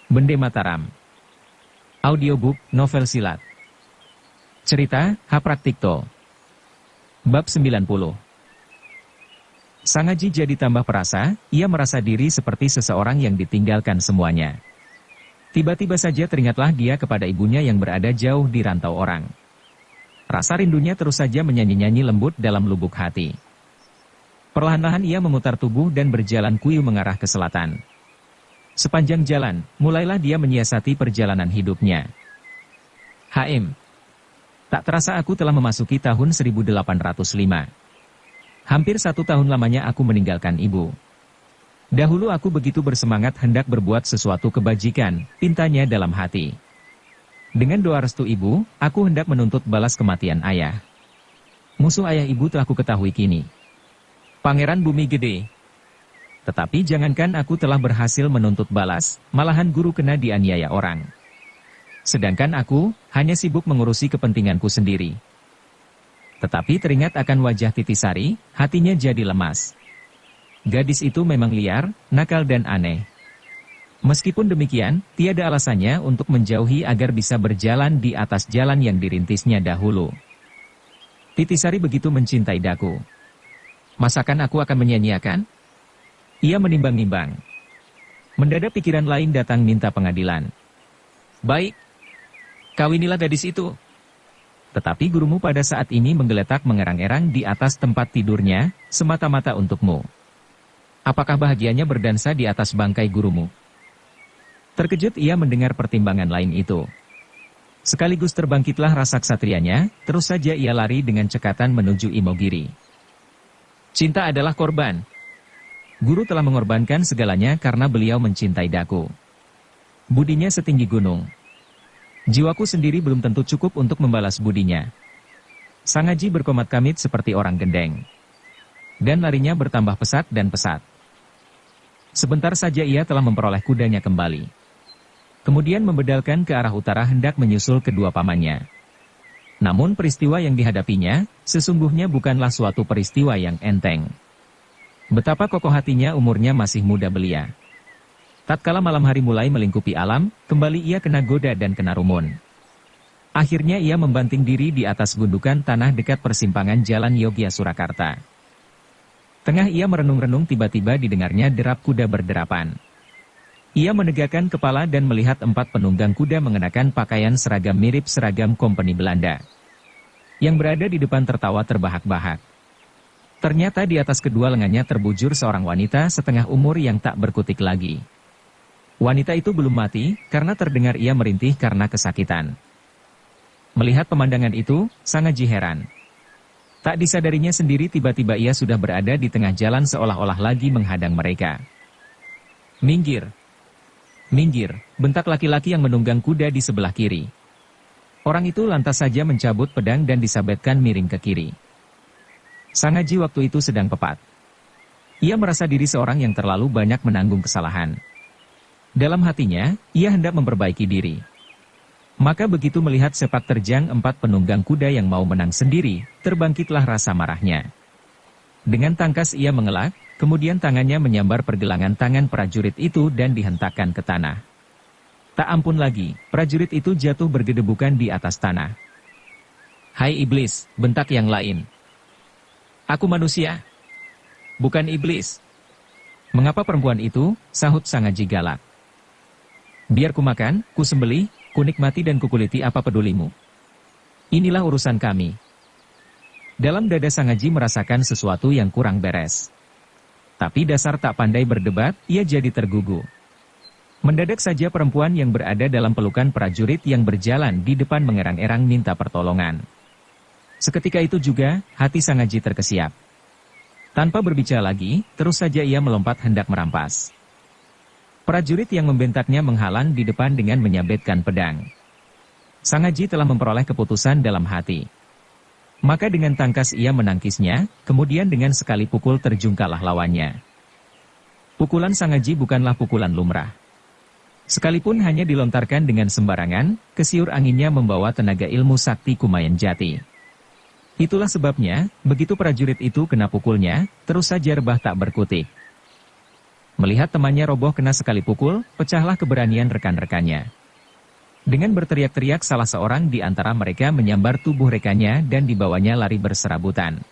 Bende Mataram. Audiobook, novel silat. Cerita, Hapraktikto. Bab 90. Sangaji jadi tambah perasa, ia merasa diri seperti seseorang yang ditinggalkan semuanya. Tiba-tiba saja teringatlah dia kepada ibunya yang berada jauh di rantau orang. Rasa rindunya terus saja menyanyi-nyanyi lembut dalam lubuk hati. Perlahan-lahan ia memutar tubuh dan berjalan kuyu mengarah ke selatan. Sepanjang jalan, mulailah dia menyiasati perjalanan hidupnya. HM. Tak terasa aku telah memasuki tahun 1805. Hampir 1 tahun lamanya aku meninggalkan ibu. Dahulu aku begitu bersemangat hendak berbuat sesuatu kebajikan, pintanya dalam hati. Dengan doa restu ibu, aku hendak menuntut balas kematian ayah. Musuh ayah ibu telah kuketahui kini. Pangeran Bumi Gede. Tetapi jangankan aku telah berhasil menuntut balas, malahan guru kena dianiaya orang. Sedangkan aku, hanya sibuk mengurusi kepentinganku sendiri. Tetapi teringat akan wajah Titisari, hatinya jadi lemas. Gadis itu memang liar, nakal dan aneh. Meskipun demikian, tiada alasannya untuk menjauhi agar bisa berjalan di atas jalan yang dirintisnya dahulu. Titisari begitu mencintai Daku. Masakan aku akan menyia-nyiakan? Ia menimbang-nimbang. Mendadak pikiran lain datang minta pengadilan. Baik, kawinilah gadis itu. Tetapi gurumu pada saat ini menggeletak mengerang-erang di atas tempat tidurnya, semata-mata untukmu. Apakah bahagianya berdansa di atas bangkai gurumu? Terkejut ia mendengar pertimbangan lain itu. Sekaligus terbangkitlah rasa ksatrianya, terus saja ia lari dengan cekatan menuju Imogiri. Cinta adalah korban. Guru telah mengorbankan segalanya karena beliau mencintai Daku. Budinya setinggi gunung. Jiwaku sendiri belum tentu cukup untuk membalas budinya. Sangaji berkomat-kamit seperti orang gendeng. Dan larinya bertambah pesat dan pesat. Sebentar saja ia telah memperoleh kudanya kembali. Kemudian membedalkan ke arah utara hendak menyusul kedua pamannya. Namun peristiwa yang dihadapinya, sesungguhnya bukanlah suatu peristiwa yang enteng. Betapa kokoh hatinya umurnya masih muda belia. Tatkala malam hari mulai melingkupi alam, kembali ia kena goda dan kena rumun. Akhirnya ia membanting diri di atas gundukan tanah dekat persimpangan jalan Yogya Surakarta. Tengah ia merenung-renung tiba-tiba didengarnya derap kuda berderapan. Ia menegakkan kepala dan melihat 4 penunggang kuda mengenakan pakaian seragam mirip seragam kompeni Belanda. Yang berada di depan tertawa terbahak-bahak. Ternyata di atas kedua lengannya terbujur seorang wanita setengah umur yang tak berkutik lagi. Wanita itu belum mati, karena terdengar ia merintih karena kesakitan. Melihat pemandangan itu, Sangaji heran. Tak disadarinya sendiri tiba-tiba ia sudah berada di tengah jalan seolah-olah lagi menghadang mereka. Minggir! Minggir! Bentak laki-laki yang menunggang kuda di sebelah kiri. Orang itu lantas saja mencabut pedang dan disabetkan miring ke kiri. Sangaji waktu itu sedang pepat. Ia merasa diri seorang yang terlalu banyak menanggung kesalahan. Dalam hatinya, ia hendak memperbaiki diri. Maka begitu melihat sepak terjang 4 penunggang kuda yang mau menang sendiri, terbangkitlah rasa marahnya. Dengan tangkas ia mengelak, kemudian tangannya menyambar pergelangan tangan prajurit itu dan dihentakkan ke tanah. Tak ampun lagi, prajurit itu jatuh bergedebukan di atas tanah. Hai iblis, bentak yang lain. Aku manusia, bukan iblis. Mengapa perempuan itu? Sahut Sangaji galak. Biar ku makan, ku sembelih, ku nikmati dan kukuliti, apa pedulimu. Inilah urusan kami. Dalam dada Sangaji merasakan sesuatu yang kurang beres. Tapi dasar tak pandai berdebat, ia jadi tergugu. Mendadak saja perempuan yang berada dalam pelukan prajurit yang berjalan di depan mengerang-erang minta pertolongan. Seketika itu juga, hati Sangaji terkesiap. Tanpa berbicara lagi, terus saja ia melompat hendak merampas. Prajurit yang membentaknya menghalang di depan dengan menyabetkan pedang. Sangaji telah memperoleh keputusan dalam hati. Maka dengan tangkas ia menangkisnya, kemudian dengan sekali pukul terjungkallah lawannya. Pukulan Sangaji bukanlah pukulan lumrah. Sekalipun hanya dilontarkan dengan sembarangan, kesiur anginnya membawa tenaga ilmu sakti Kumayan Jati. Itulah sebabnya, begitu prajurit itu kena pukulnya, terus saja rebah tak berkutik. Melihat temannya roboh kena sekali pukul, pecahlah keberanian rekan-rekannya. Dengan berteriak-teriak salah seorang di antara mereka menyambar tubuh rekannya dan dibawanya lari berserabutan.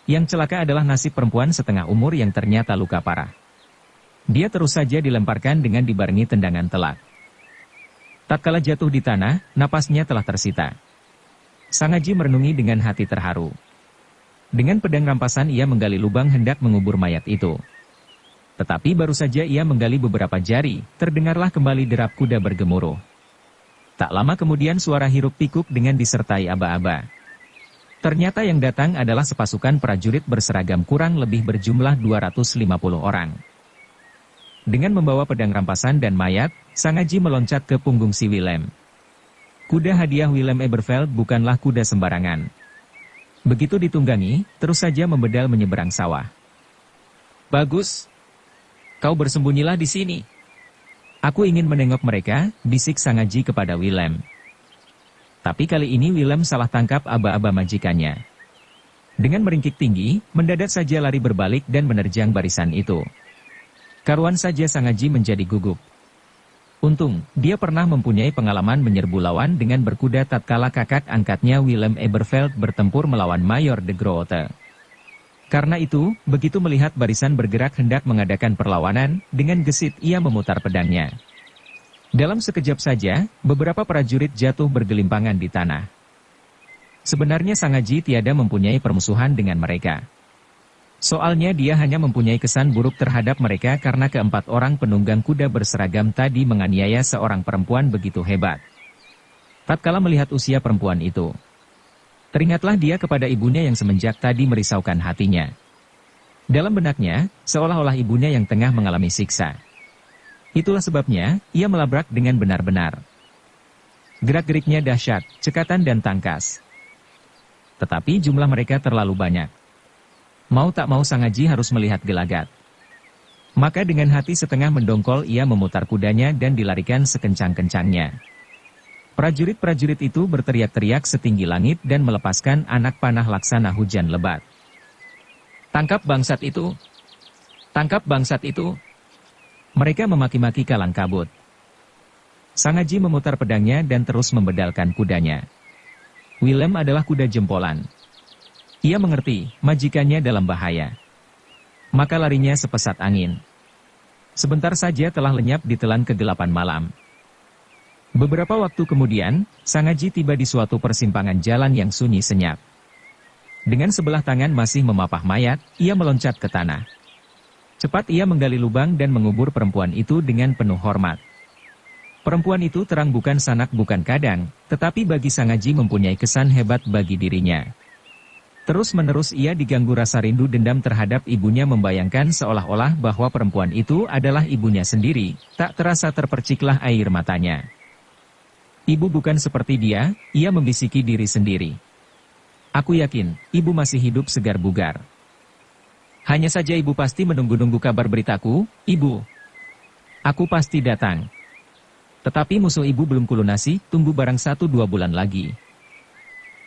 Yang celaka adalah nasib perempuan setengah umur yang ternyata luka parah. Dia terus saja dilemparkan dengan dibarengi tendangan telak. Tatkala jatuh di tanah, napasnya telah tersita. Sang Haji merenungi dengan hati terharu. Dengan pedang rampasan ia menggali lubang hendak mengubur mayat itu. Tetapi baru saja ia menggali beberapa jari, terdengarlah kembali derap kuda bergemuruh. Tak lama kemudian suara hiruk-pikuk dengan disertai aba-aba. Ternyata yang datang adalah sepasukan prajurit berseragam kurang lebih berjumlah 250 orang. Dengan membawa pedang rampasan dan mayat, Sang Haji meloncat ke punggung si Willem. Kuda hadiah Willem Eberveld bukanlah kuda sembarangan. Begitu ditunggangi, terus saja membedal menyeberang sawah. "Bagus. Kau bersembunyilah di sini. Aku ingin menengok mereka," bisik Sang Haji kepada Willem. Tapi kali ini Willem salah tangkap aba-aba majikannya. Dengan meringkik tinggi, mendadak saja lari berbalik dan menerjang barisan itu. Karuan saja Sang Haji menjadi gugup. Untung, dia pernah mempunyai pengalaman menyerbu lawan dengan berkuda tatkala kakak angkatnya Willem Eberveld bertempur melawan Mayor de Groote. Karena itu, begitu melihat barisan bergerak hendak mengadakan perlawanan, dengan gesit ia memutar pedangnya. Dalam sekejap saja, beberapa prajurit jatuh bergelimpangan di tanah. Sebenarnya Sang Haji tiada mempunyai permusuhan dengan mereka. Soalnya dia hanya mempunyai kesan buruk terhadap mereka karena keempat orang penunggang kuda berseragam tadi menganiaya seorang perempuan begitu hebat. Tatkala melihat usia perempuan itu, teringatlah dia kepada ibunya yang semenjak tadi merisaukan hatinya. Dalam benaknya, seolah-olah ibunya yang tengah mengalami siksa. Itulah sebabnya, ia melabrak dengan benar-benar. Gerak-geriknya dahsyat, cekatan dan tangkas. Tetapi jumlah mereka terlalu banyak. Mau tak mau Sang Haji harus melihat gelagat. Maka dengan hati setengah mendongkol ia memutar kudanya dan dilarikan sekencang-kencangnya. Prajurit-prajurit itu berteriak-teriak setinggi langit dan melepaskan anak panah laksana hujan lebat. "Tangkap bangsat itu! Tangkap bangsat itu!" Mereka memaki-maki kalang kabut. Sang Haji memutar pedangnya dan terus membedalkan kudanya. Willem adalah kuda jempolan. Ia mengerti, majikannya dalam bahaya. Maka larinya sepesat angin. Sebentar saja telah lenyap ditelan kegelapan malam. Beberapa waktu kemudian, Sang Haji tiba di suatu persimpangan jalan yang sunyi senyap. Dengan sebelah tangan masih memapah mayat, ia meloncat ke tanah. Cepat ia menggali lubang dan mengubur perempuan itu dengan penuh hormat. Perempuan itu terang bukan sanak bukan kadang, tetapi bagi Sang Haji mempunyai kesan hebat bagi dirinya. Terus-menerus ia diganggu rasa rindu dendam terhadap ibunya membayangkan seolah-olah bahwa perempuan itu adalah ibunya sendiri, tak terasa terperciklah air matanya. "Ibu bukan seperti dia," ia membisiki diri sendiri. "Aku yakin, ibu masih hidup segar bugar. Hanya saja ibu pasti menunggu-nunggu kabar beritaku, ibu. Aku pasti datang. Tetapi musuh ibu belum kulunasi, tunggu barang 1-2 bulan lagi."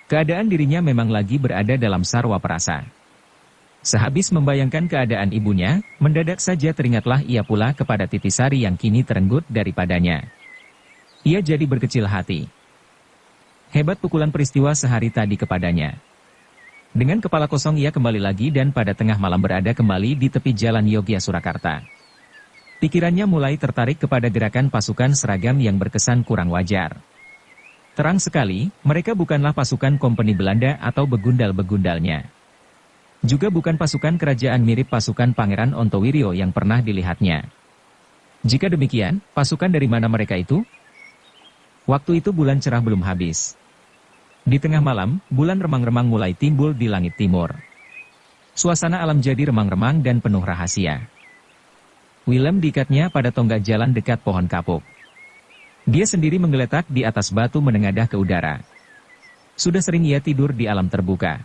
Keadaan dirinya memang lagi berada dalam sarwa perasa. Sehabis membayangkan keadaan ibunya, mendadak saja teringatlah ia pula kepada Titisari yang kini terenggut daripadanya. Ia jadi berkecil hati. Hebat pukulan peristiwa sehari tadi kepadanya. Dengan kepala kosong ia kembali lagi dan pada tengah malam berada kembali di tepi jalan Yogya Surakarta. Pikirannya mulai tertarik kepada gerakan pasukan seragam yang berkesan kurang wajar. Terang sekali, mereka bukanlah pasukan kompeni Belanda atau begundal-begundalnya. Juga bukan pasukan kerajaan mirip pasukan Pangeran Ontowiryo yang pernah dilihatnya. Jika demikian, pasukan dari mana mereka itu? Waktu itu bulan cerah belum habis. Di tengah malam, bulan remang-remang mulai timbul di langit timur. Suasana alam jadi remang-remang dan penuh rahasia. Willem diikatnya pada tonggak jalan dekat pohon kapuk. Dia sendiri menggeletak di atas batu menengadah ke udara. Sudah sering ia tidur di alam terbuka.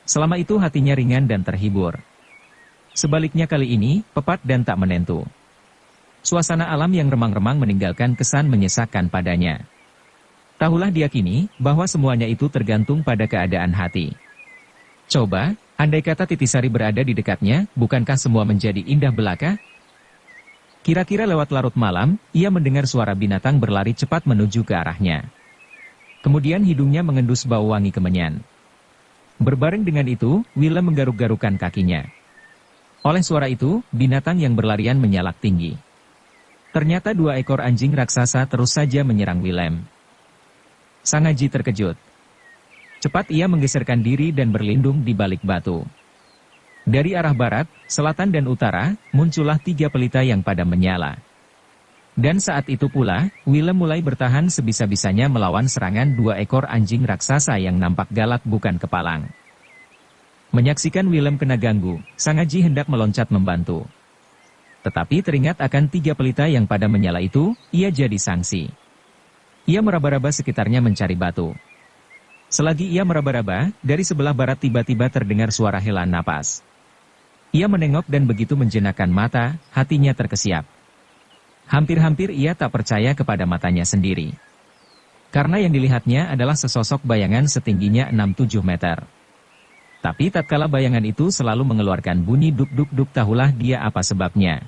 Selama itu hatinya ringan dan terhibur. Sebaliknya kali ini, pepat dan tak menentu. Suasana alam yang remang-remang meninggalkan kesan menyesakkan padanya. Tahulah dia kini, bahwa semuanya itu tergantung pada keadaan hati. Coba, andai kata Titisari berada di dekatnya, bukankah semua menjadi indah belaka? Kira-kira lewat larut malam, ia mendengar suara binatang berlari cepat menuju ke arahnya. Kemudian hidungnya mengendus bau wangi kemenyan. Berbareng dengan itu, Willem menggaruk-garukkan kakinya. Oleh suara itu, binatang yang berlarian menyalak tinggi. Ternyata 2 ekor anjing raksasa terus saja menyerang Willem. Sang Haji terkejut. Cepat ia menggeserkan diri dan berlindung di balik batu. Dari arah barat, selatan dan utara, muncullah 3 pelita yang padam menyala. Dan saat itu pula, Willem mulai bertahan sebisa-bisanya melawan serangan 2 ekor anjing raksasa yang nampak galak bukan kepalang. Menyaksikan Willem kena ganggu, Sang Haji hendak meloncat membantu. Tetapi teringat akan 3 pelita yang padam menyala itu, ia jadi sangsi. Ia meraba-raba sekitarnya mencari batu. Selagi ia meraba-raba, dari sebelah barat tiba-tiba terdengar suara hela napas. Ia menengok dan begitu menjenakkan mata, hatinya terkesiap. Hampir-hampir ia tak percaya kepada matanya sendiri. Karena yang dilihatnya adalah sesosok bayangan setingginya 6-7 meter. Tapi tatkala bayangan itu selalu mengeluarkan bunyi duk-duk-duk, tahulah dia apa sebabnya.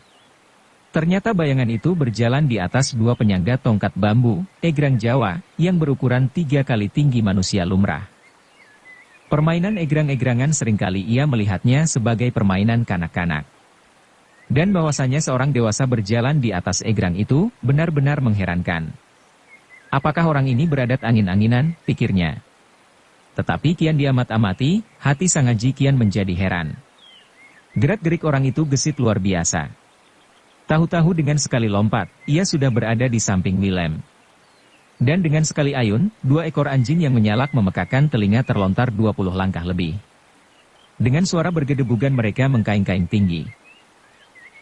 Ternyata bayangan itu berjalan di atas 2 penyangga tongkat bambu, egrang Jawa, yang berukuran 3 kali tinggi manusia lumrah. Permainan egrang-egrangan seringkali ia melihatnya sebagai permainan kanak-kanak. Dan bahwasanya seorang dewasa berjalan di atas egrang itu, benar-benar mengherankan. Apakah orang ini beradat angin-anginan, pikirnya. Tetapi kian diamat-amati, hati Sang Haji kian menjadi heran. Gerak-gerik orang itu gesit luar biasa. Tahu-tahu dengan sekali lompat, ia sudah berada di samping Willem. Dan dengan sekali ayun, 2 ekor anjing yang menyalak memekakan telinga terlontar 20 langkah lebih. Dengan suara bergedebugan mereka mengkaing-kaing tinggi.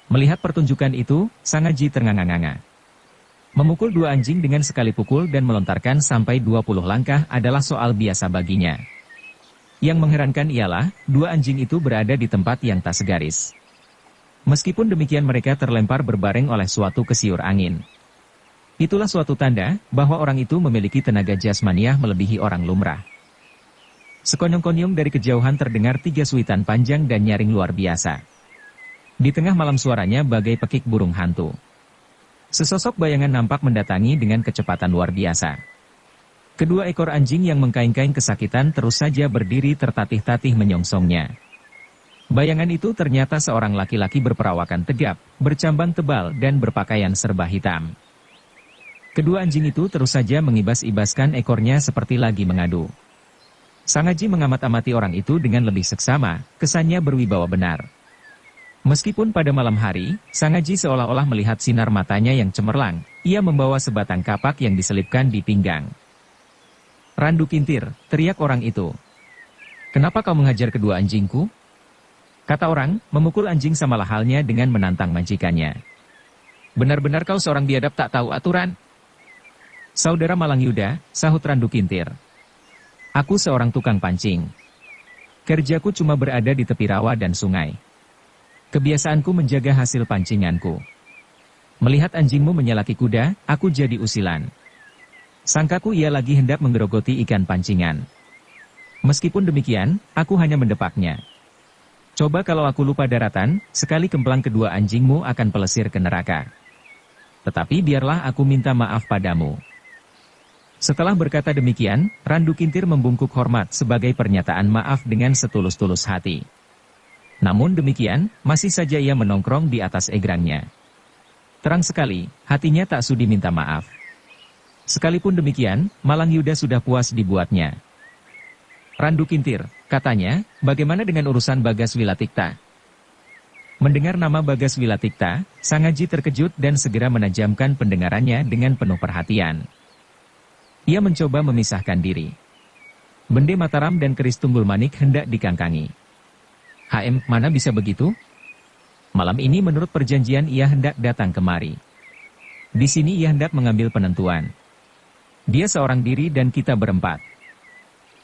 Melihat pertunjukan itu, Sang Haji ternganga-nganga. Memukul 2 anjing dengan sekali pukul dan melontarkan sampai 20 langkah adalah soal biasa baginya. Yang mengherankan ialah, 2 anjing itu berada di tempat yang tak segaris. Meskipun demikian mereka terlempar berbareng oleh suatu kesiur angin. Itulah suatu tanda, bahwa orang itu memiliki tenaga jasmaniah melebihi orang lumrah. Sekonyong-konyong dari kejauhan terdengar 3 suitan panjang dan nyaring luar biasa. Di tengah malam suaranya bagai pekik burung hantu. Sesosok bayangan nampak mendatangi dengan kecepatan luar biasa. Kedua ekor anjing yang mengkaing-kaing kesakitan terus saja berdiri tertatih-tatih menyongsongnya. Bayangan itu ternyata seorang laki-laki berperawakan tegap, bercambang tebal dan berpakaian serba hitam. Kedua anjing itu terus saja mengibas-ibaskan ekornya seperti lagi mengadu. Sang Haji mengamat-amati orang itu dengan lebih seksama, kesannya berwibawa benar. Meskipun pada malam hari, Sang Haji seolah-olah melihat sinar matanya yang cemerlang, ia membawa sebatang kapak yang diselipkan di pinggang. "Randu Kintir," teriak orang itu. "Kenapa kau menghajar kedua anjingku?" Kata orang, memukul anjing samalah halnya dengan menantang majikannya. "Benar-benar kau seorang biadab tak tahu aturan." "Saudara Malang Yuda," sahut Randu Kintir. "Aku seorang tukang pancing. Kerjaku cuma berada di tepi rawa dan sungai. Kebiasaanku menjaga hasil pancinganku. Melihat anjingmu menyalaki kuda, aku jadi usilan. Sangkaku ia lagi hendak menggerogoti ikan pancingan. Meskipun demikian, aku hanya mendepaknya. Coba kalau aku lupa daratan, sekali kemplang kedua anjingmu akan pelesir ke neraka. Tetapi biarlah aku minta maaf padamu." Setelah berkata demikian, Randu Kintir membungkuk hormat sebagai pernyataan maaf dengan setulus-tulus hati. Namun demikian, masih saja ia menongkrong di atas egrangnya. Terang sekali, hatinya tak sudi minta maaf. Sekalipun demikian, Malang Yuda sudah puas dibuatnya. "Randu Kintir," katanya, "bagaimana dengan urusan Bagas Wilatikta?" Mendengar nama Bagas Wilatikta, Sang Haji terkejut dan segera menajamkan pendengarannya dengan penuh perhatian. Ia mencoba memisahkan diri. Bende Mataram dan keris Tunggul Manik hendak dikangkangi. Mana bisa begitu? Malam ini menurut perjanjian ia hendak datang kemari. Di sini ia hendak mengambil penentuan. Dia seorang diri dan kita berempat.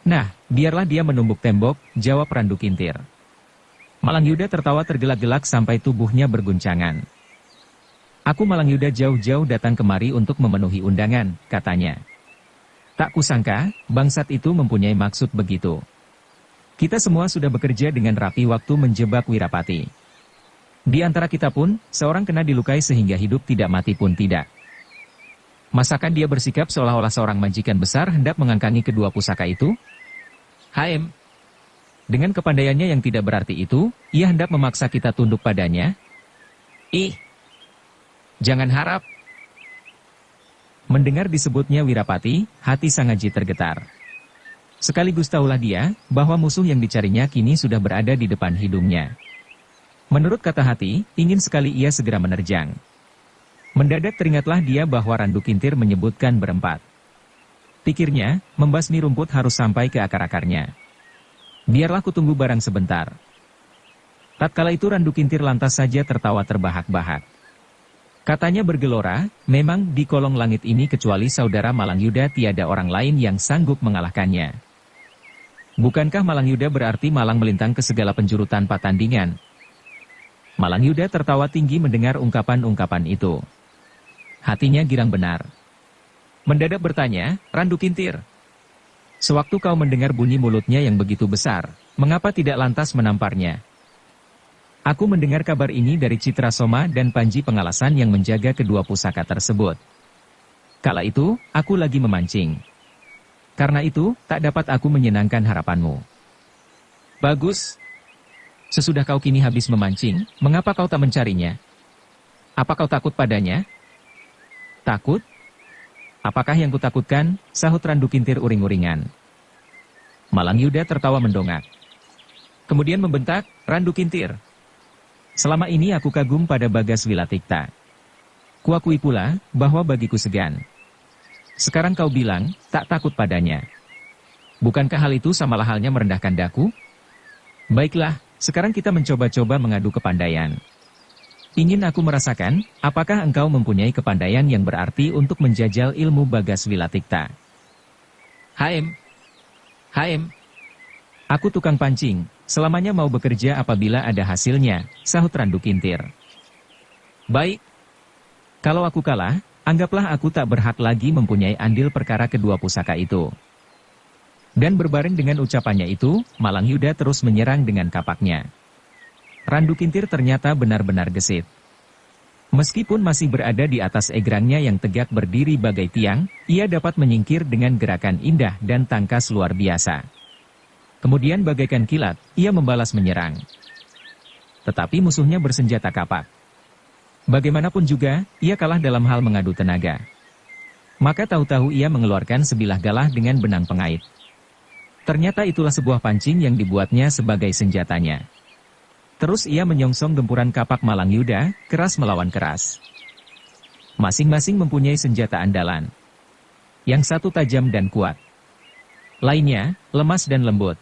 Nah, biarlah dia menumbuk tembok, jawab Randu Kintir. Malang Yuda tertawa tergelak-gelak sampai tubuhnya berguncangan. "Aku Malang Yuda jauh-jauh datang kemari untuk memenuhi undangan," katanya. "Tak kusangka, bangsat itu mempunyai maksud begitu. Kita semua sudah bekerja dengan rapi waktu menjebak Wirapati. Di antara kita pun, seorang kena dilukai sehingga hidup tidak mati pun tidak. Masakan dia bersikap seolah-olah seorang majikan besar hendak mengangkangi kedua pusaka itu? HM. Dengan kepandaiannya yang tidak berarti itu, ia hendak memaksa kita tunduk padanya? Ih! Jangan harap. Mendengar disebutnya Wirapati, hati Sangaji tergetar. Sekaligus tahulah dia, bahwa musuh yang dicarinya kini sudah berada di depan hidungnya. Menurut kata hati, ingin sekali ia segera menerjang. Mendadak teringatlah dia bahwa Randu Kintir menyebutkan berempat. Pikirnya, membasmi rumput harus sampai ke akar-akarnya. Biarlah kutunggu barang sebentar. Tatkala itu Randu Kintir lantas saja tertawa terbahak-bahak. Katanya bergelora, memang di kolong langit ini kecuali saudara Malangyuda tiada orang lain yang sanggup mengalahkannya. Bukankah Malangyuda berarti malang melintang ke segala penjuru tanpa tandingan? Malangyuda tertawa tinggi mendengar ungkapan-ungkapan itu. Hatinya girang benar. Mendadak bertanya, Randu Kintir, sewaktu kau mendengar bunyi mulutnya yang begitu besar, mengapa tidak lantas menamparnya? Aku mendengar kabar ini dari Citra Soma dan Panji Pengalasan yang menjaga kedua pusaka tersebut. Kala itu, aku lagi memancing. Karena itu, tak dapat aku menyenangkan harapanmu. Bagus. Sesudah kau kini habis memancing, mengapa kau tak mencarinya? Apa kau takut padanya? Takut? Apakah yang kutakutkan? Sahut Randu Kintir uring-uringan. Malangyuda tertawa mendongak. Kemudian membentak, Randu Kintir. Selama ini aku kagum pada Bagas Wilatikta. Kuakui pula, bahwa bagiku segan. Sekarang kau bilang, tak takut padanya. Bukankah hal itu samalah halnya merendahkan daku? Baiklah, sekarang kita mencoba-coba mengadu kepandaian. Ingin aku merasakan, apakah engkau mempunyai kepandaian yang berarti untuk menjajal ilmu Bagas Wilatikta. HM. Aku tukang pancing. Selamanya mau bekerja apabila ada hasilnya, sahut Randu Kintir. Baik. Kalau aku kalah, anggaplah aku tak berhak lagi mempunyai andil perkara kedua pusaka itu. Dan berbareng dengan ucapannya itu, Malangyuda terus menyerang dengan kapaknya. Randu Kintir ternyata benar-benar gesit. Meskipun masih berada di atas egrangnya yang tegak berdiri bagai tiang, ia dapat menyingkir dengan gerakan indah dan tangkas luar biasa. Kemudian bagaikan kilat, ia membalas menyerang. Tetapi musuhnya bersenjata kapak. Bagaimanapun juga, ia kalah dalam hal mengadu tenaga. Maka tahu-tahu ia mengeluarkan sebilah galah dengan benang pengait. Ternyata itulah sebuah pancing yang dibuatnya sebagai senjatanya. Terus ia menyongsong gempuran kapak Malangyuda, keras melawan keras. Masing-masing mempunyai senjata andalan. Yang satu tajam dan kuat. Lainnya, lemas dan lembut.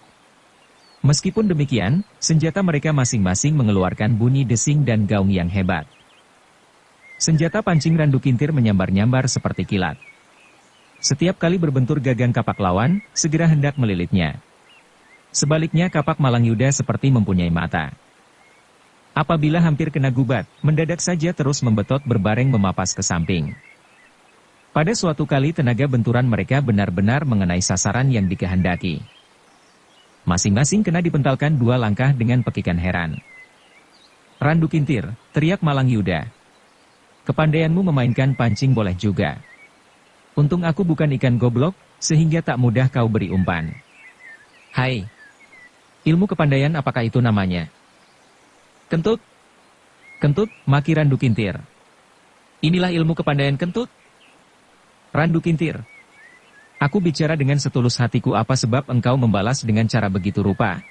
Meskipun demikian, senjata mereka masing-masing mengeluarkan bunyi desing dan gaung yang hebat. Senjata pancing Randu Kintir menyambar-nyambar seperti kilat. Setiap kali berbentur gagang kapak lawan, segera hendak melilitnya. Sebaliknya kapak Malangyuda seperti mempunyai mata. Apabila hampir kena gubat, mendadak saja terus membetot berbareng memapas ke samping. Pada suatu kali tenaga benturan mereka benar-benar mengenai sasaran yang dikehendaki. Masing-masing kena dipentalkan 2 langkah dengan pekikan heran. Randu Kintir, teriak Malangyuda. Kepandaianmu memainkan pancing boleh juga. Untung aku bukan ikan goblok, sehingga tak mudah kau beri umpan. Hai. Ilmu kepandaian apakah itu namanya? Kentut. Kentut, maki Randu Kintir. Inilah ilmu kepandaian kentut. Randu Kintir. Aku bicara dengan setulus hatiku, apa sebab engkau membalas dengan cara begitu rupa?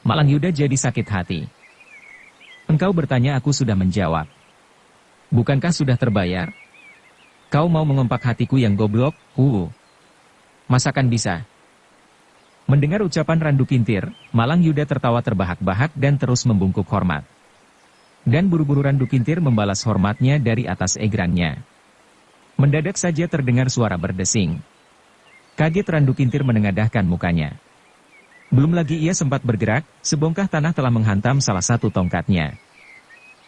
Malangyuda jadi sakit hati. Engkau bertanya, aku sudah menjawab. Bukankah sudah terbayar? Kau mau mengompak hatiku yang goblok? Masakan bisa? Mendengar ucapan Randu Kintir, Malangyuda tertawa terbahak-bahak dan terus membungkuk hormat. Dan buru-buru Randu Kintir membalas hormatnya dari atas egrangnya. Mendadak saja terdengar suara berdesing. Kaget Randu Kintir menengadahkan mukanya. Belum lagi ia sempat bergerak, sebongkah tanah telah menghantam salah satu tongkatnya.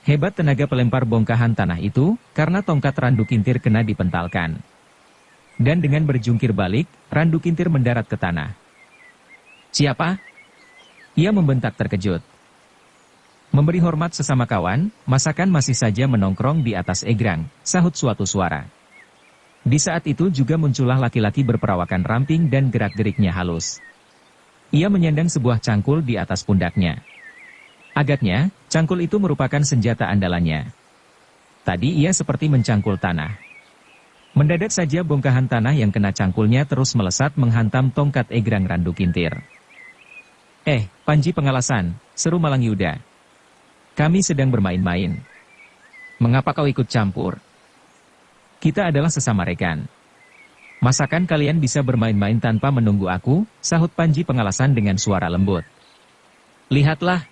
Hebat tenaga pelempar bongkahan tanah itu, karena tongkat Randu Kintir kena dipentalkan. Dan dengan berjungkir balik, Randu Kintir mendarat ke tanah. Siapa? Ia membentak terkejut. Memberi hormat sesama kawan, masakan masih saja menongkrong di atas egrang, sahut suatu suara. Di saat itu juga muncullah laki-laki berperawakan ramping dan gerak-geriknya halus. Ia menyandang sebuah cangkul di atas pundaknya. Agaknya, cangkul itu merupakan senjata andalannya. Tadi ia seperti mencangkul tanah. Mendadak saja bongkahan tanah yang kena cangkulnya terus melesat menghantam tongkat egrang Randu Kintir. Panji Pengalasan, seru Malangyuda. Kami sedang bermain-main. Mengapa kau ikut campur? Kita adalah sesama rekan. Masakan kalian bisa bermain-main tanpa menunggu aku, sahut Panji Pengalasan dengan suara lembut. Lihatlah.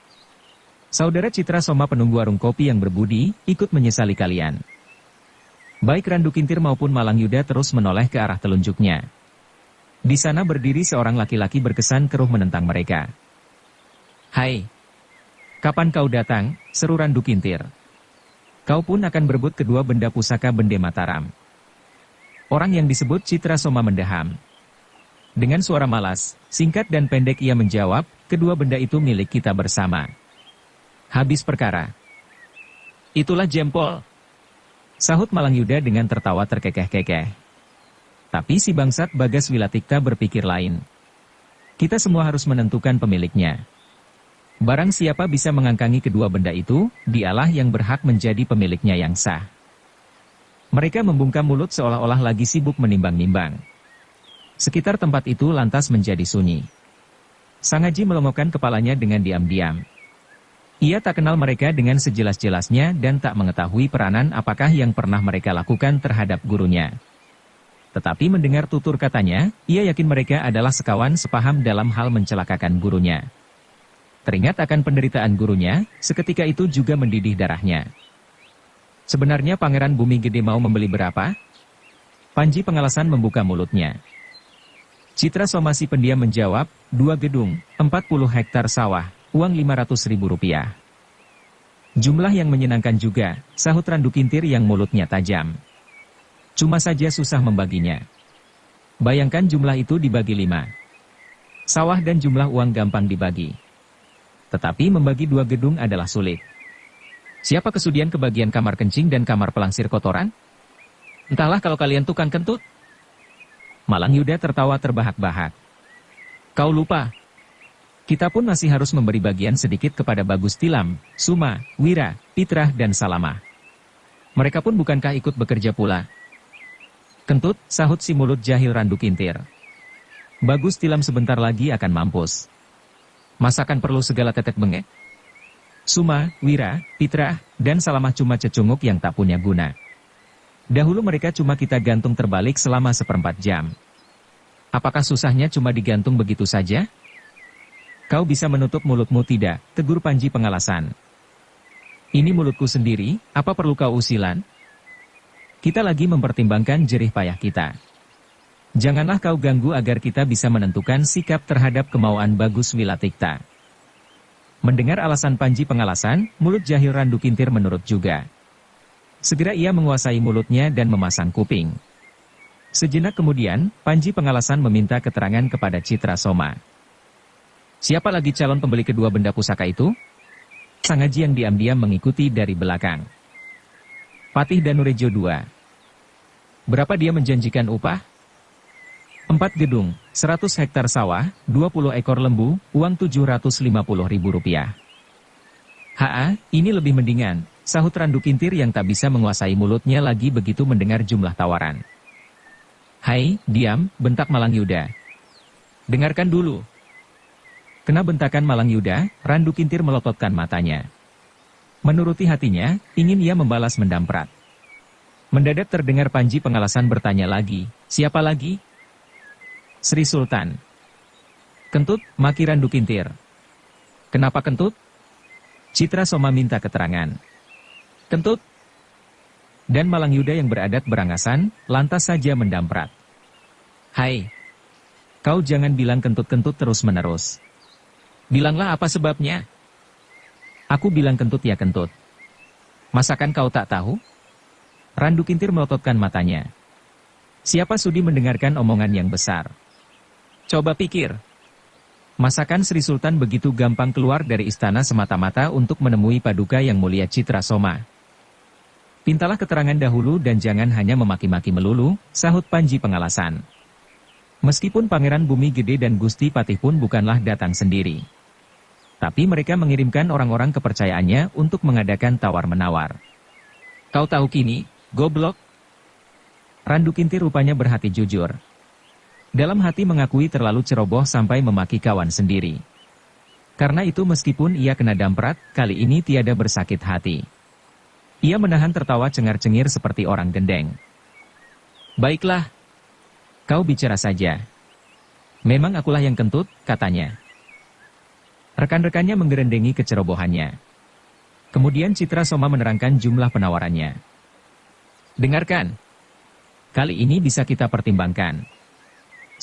Saudara Citra Soma penunggu warung kopi yang berbudi, ikut menyesali kalian. Baik Randu Kintir maupun Malangyuda terus menoleh ke arah telunjuknya. Di sana berdiri seorang laki-laki berkesan keruh menentang mereka. Hai. Kapan kau datang, seru Randu Kintir. Kau pun akan berebut kedua benda pusaka Bende Mataram. Orang yang disebut Citra Soma mendeham. Dengan suara malas, singkat dan pendek ia menjawab, kedua benda itu milik kita bersama. Habis perkara. Itulah jempol. Sahut Malangyuda dengan tertawa terkekeh-kekeh. Tapi si bangsat Bagas Wilatikta berpikir lain. Kita semua harus menentukan pemiliknya. Barang siapa bisa mengangkangi kedua benda itu, dialah yang berhak menjadi pemiliknya yang sah. Mereka membungkam mulut seolah-olah lagi sibuk menimbang-nimbang. Sekitar tempat itu lantas menjadi sunyi. Sang Haji melongokkan kepalanya dengan diam-diam. Ia tak kenal mereka dengan sejelas-jelasnya dan tak mengetahui peranan apakah yang pernah mereka lakukan terhadap gurunya. Tetapi mendengar tutur katanya, ia yakin mereka adalah sekawan sepaham dalam hal mencelakakan gurunya. Teringat akan penderitaan gurunya, seketika itu juga mendidih darahnya. Sebenarnya Pangeran Bumi Gede mau membeli berapa? Panji Pengalasan membuka mulutnya. Citra Soma si pendiam menjawab, 2 gedung, 40 hektar sawah, uang Rp500.000. Jumlah yang menyenangkan juga, sahut Randu Kintir yang mulutnya tajam. Cuma saja susah membaginya. Bayangkan jumlah itu dibagi 5. Sawah dan jumlah uang gampang dibagi. Tetapi membagi 2 gedung adalah sulit. Siapa kesudian kebagian kamar kencing dan kamar pelangsir kotoran? Entahlah kalau kalian tukang kentut. Malangyuda tertawa terbahak-bahak. Kau lupa. Kita pun masih harus memberi bagian sedikit kepada Bagus Tilam, Suma, Wira, Pitrah dan Salamah. Mereka pun bukankah ikut bekerja pula? Kentut, sahut si mulut jahil Randu Kintir. Bagus Tilam sebentar lagi akan mampus. Masakan perlu segala tetek bengek? Suma, Wira, Pitrah, dan Salamah cuma cecunguk yang tak punya guna. Dahulu mereka cuma kita gantung terbalik selama 1/4 jam. Apakah susahnya cuma digantung begitu saja? Kau bisa menutup mulutmu tidak, tegur Panji Pengalasan. Ini mulutku sendiri, apa perlu kau usilan? Kita lagi mempertimbangkan jerih payah kita. Janganlah kau ganggu agar kita bisa menentukan sikap terhadap kemauan Bagus Wilatikta. Mendengar alasan Panji Pengalasan, mulut jahil Randu Kintir menurut juga. Segera ia menguasai mulutnya dan memasang kuping. Sejenak kemudian, Panji Pengalasan meminta keterangan kepada Citra Soma. Siapa lagi calon pembeli kedua benda pusaka itu? Sang Haji yang diam-diam mengikuti dari belakang. Patih Danurejo II. Berapa dia menjanjikan upah? 4 gedung, 100 hektar sawah, 20 ekor lembu, uang Rp750.000. Ini lebih mendingan, sahut Randu Kintir yang tak bisa menguasai mulutnya lagi begitu mendengar jumlah tawaran. Hai, diam, bentak Malangyuda. Dengarkan dulu. Kena bentakan Malangyuda, Randu Kintir melototkan matanya. Menuruti hatinya, ingin ia membalas mendamprat. Mendadak terdengar Panji Pengalasan bertanya lagi, siapa lagi? Sri Sultan. Kentut, maki Randu Kintir. Kenapa kentut? Citra Soma minta keterangan. Kentut. Dan Malangyuda yang beradat berangasan, lantas saja mendamprat. Hai. Kau jangan bilang kentut-kentut terus-menerus. Bilanglah apa sebabnya? Aku bilang kentut ya kentut. Masakan kau tak tahu? Randu Kintir melototkan matanya. Siapa sudi mendengarkan omongan yang besar? Coba pikir. Masakan Sri Sultan begitu gampang keluar dari istana semata-mata untuk menemui Paduka Yang Mulia Citra Soma. Pintalah keterangan dahulu dan jangan hanya memaki-maki melulu, sahut Panji Pengalasan. Meskipun Pangeran Bumi Gede dan Gusti Patih pun bukanlah datang sendiri. Tapi mereka mengirimkan orang-orang kepercayaannya untuk mengadakan tawar-menawar. Kau tahu kini, goblok? Randu Kintir rupanya berhati jujur. Dalam hati mengakui terlalu ceroboh sampai memaki kawan sendiri. Karena itu meskipun ia kena damprat, kali ini tiada bersakit hati. Ia menahan tertawa cengar-cengir seperti orang gendeng. Baiklah. Kau bicara saja. Memang akulah yang kentut, katanya. Rekan-rekannya menggerendengi kecerobohannya. Kemudian Citra Soma menerangkan jumlah penawarannya. Dengarkan. Kali ini bisa kita pertimbangkan.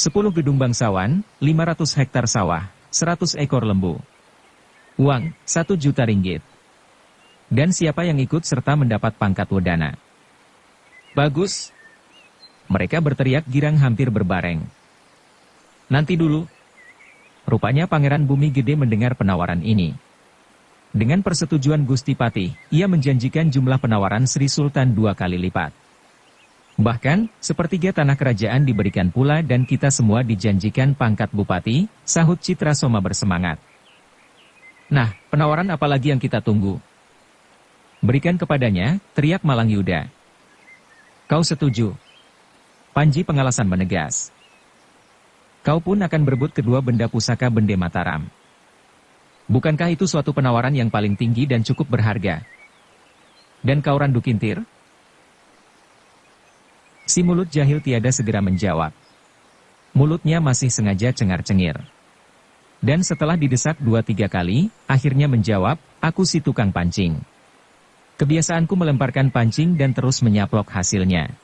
10 gedung bangsawan, 500 hektar sawah, 100 ekor lembu. Uang, 1 juta ringgit. Dan siapa yang ikut serta mendapat pangkat wedana. Bagus. Mereka berteriak girang hampir berbareng. Nanti dulu. Rupanya Pangeran Bumi Gede mendengar penawaran ini. Dengan persetujuan Gusti Patih, ia menjanjikan jumlah penawaran Sri Sultan 2 kali lipat. Bahkan, sepertiga tanah kerajaan diberikan pula dan kita semua dijanjikan pangkat bupati, sahut Citra Soma bersemangat. Nah, penawaran apa lagi yang kita tunggu? Berikan kepadanya, teriak Malang Yuda. Kau setuju? Panji Pengalasan menegas. Kau pun akan berebut kedua benda pusaka Bende Mataram. Bukankah itu suatu penawaran yang paling tinggi dan cukup berharga? Dan kau Randu Kintir? Si mulut jahil tiada segera menjawab. Mulutnya masih sengaja cengar-cengir. Dan setelah didesak 2-3 kali, akhirnya menjawab, aku si tukang pancing. Kebiasaanku melemparkan pancing dan terus menyaplok hasilnya.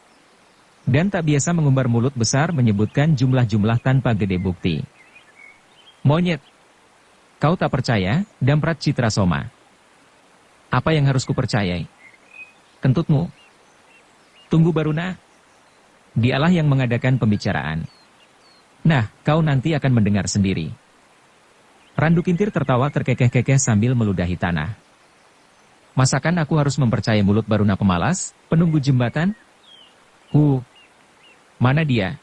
Dan tak biasa mengumbar mulut besar menyebutkan jumlah-jumlah tanpa gede bukti. Monyet. Kau tak percaya, damprat Citra Soma. Apa yang harus kupercayai? Kentutmu. Tunggu Baruna. Dialah yang mengadakan pembicaraan. Nah, kau nanti akan mendengar sendiri. Randu Kintir tertawa terkekeh-kekeh sambil meludahi tanah. Masakan aku harus mempercayai mulut Baruna pemalas, penunggu jembatan? Mana dia?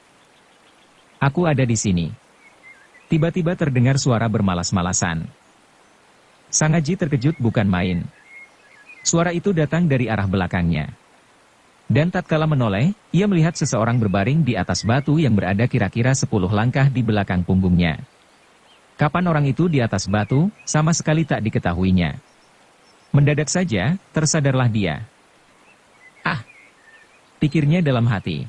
Aku ada di sini. Tiba-tiba terdengar suara bermalas-malasan. Sang Aji terkejut bukan main. Suara itu datang dari arah belakangnya. Dan tatkala menoleh, ia melihat seseorang berbaring di atas batu yang berada kira-kira 10 langkah di belakang punggungnya. Kapan orang itu di atas batu, sama sekali tak diketahuinya. Mendadak saja, tersadarlah dia. Ah! Pikirnya dalam hati.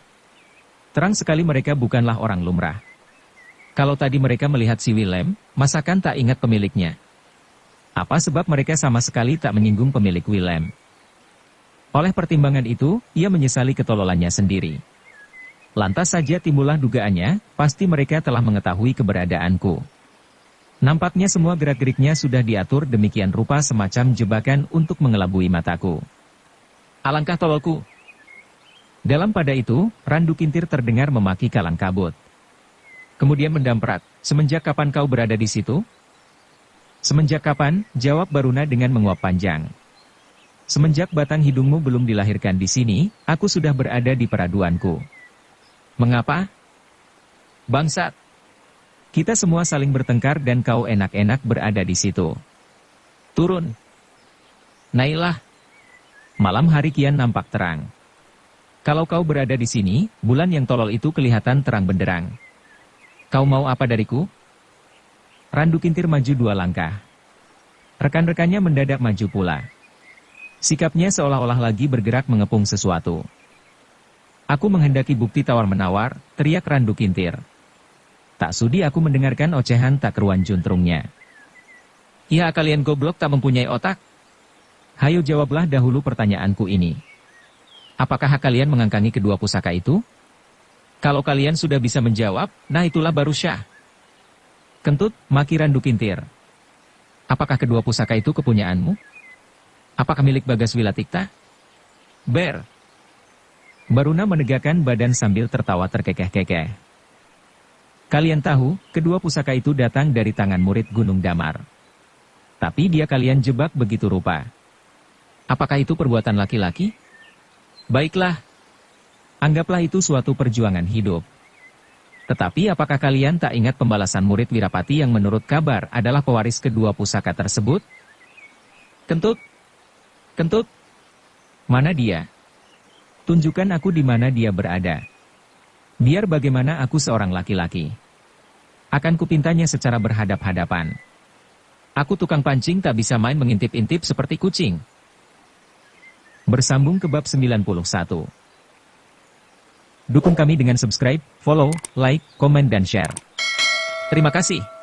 Terang sekali mereka bukanlah orang lumrah. Kalau tadi mereka melihat si Willem, masakan tak ingat pemiliknya? Apa sebab mereka sama sekali tak menyinggung pemilik Willem? Oleh pertimbangan itu, ia menyesali ketololannya sendiri. Lantas saja timbullah dugaannya, pasti mereka telah mengetahui keberadaanku. Nampaknya semua gerak-geriknya sudah diatur demikian rupa semacam jebakan untuk mengelabui mataku. Alangkah tololku. Dalam pada itu, Randu Kintir terdengar memaki kalang kabut. Kemudian mendamprat, semenjak kapan kau berada di situ? Semenjak kapan? Jawab Baruna dengan menguap panjang. Semenjak batang hidungmu belum dilahirkan di sini, aku sudah berada di peraduanku. Mengapa? Bangsat! Kita semua saling bertengkar dan kau enak-enak berada di situ. Turun. Naiklah. Malam hari kian nampak terang. Kalau kau berada di sini, bulan yang tolol itu kelihatan terang benderang. Kau mau apa dariku? Randu Kintir maju 2 langkah. Rekan-rekannya mendadak maju pula. Sikapnya seolah-olah lagi bergerak mengepung sesuatu. Aku menghendaki bukti tawar-menawar, teriak Randu Kintir. Tak sudi aku mendengarkan ocehan tak keruan juntrungnya. Ya kalian goblok tak mempunyai otak? Hayo jawablah dahulu pertanyaanku ini. Apakah kalian mengangkangi kedua pusaka itu? Kalau kalian sudah bisa menjawab, nah itulah baru syah. Kentut, maki Randu Kintir. Apakah kedua pusaka itu kepunyaanmu? Apakah milik Bagas Wilatikta? Ber. Baruna menegakkan badan sambil tertawa terkekeh-kekeh. Kalian tahu, kedua pusaka itu datang dari tangan murid Gunung Damar. Tapi dia kalian jebak begitu rupa. Apakah itu perbuatan laki-laki? Baiklah. Anggaplah itu suatu perjuangan hidup. Tetapi apakah kalian tak ingat pembalasan murid Wirapati yang menurut kabar adalah pewaris kedua pusaka tersebut? Kentut! Kentut! Mana dia? Tunjukkan aku di mana dia berada. Biar bagaimana aku seorang laki-laki. Akan kupintanya secara berhadap-hadapan. Aku tukang pancing tak bisa main mengintip-intip seperti kucing. Bersambung ke bab 91. Dukung kami dengan subscribe, follow, like, komen dan share. Terima kasih.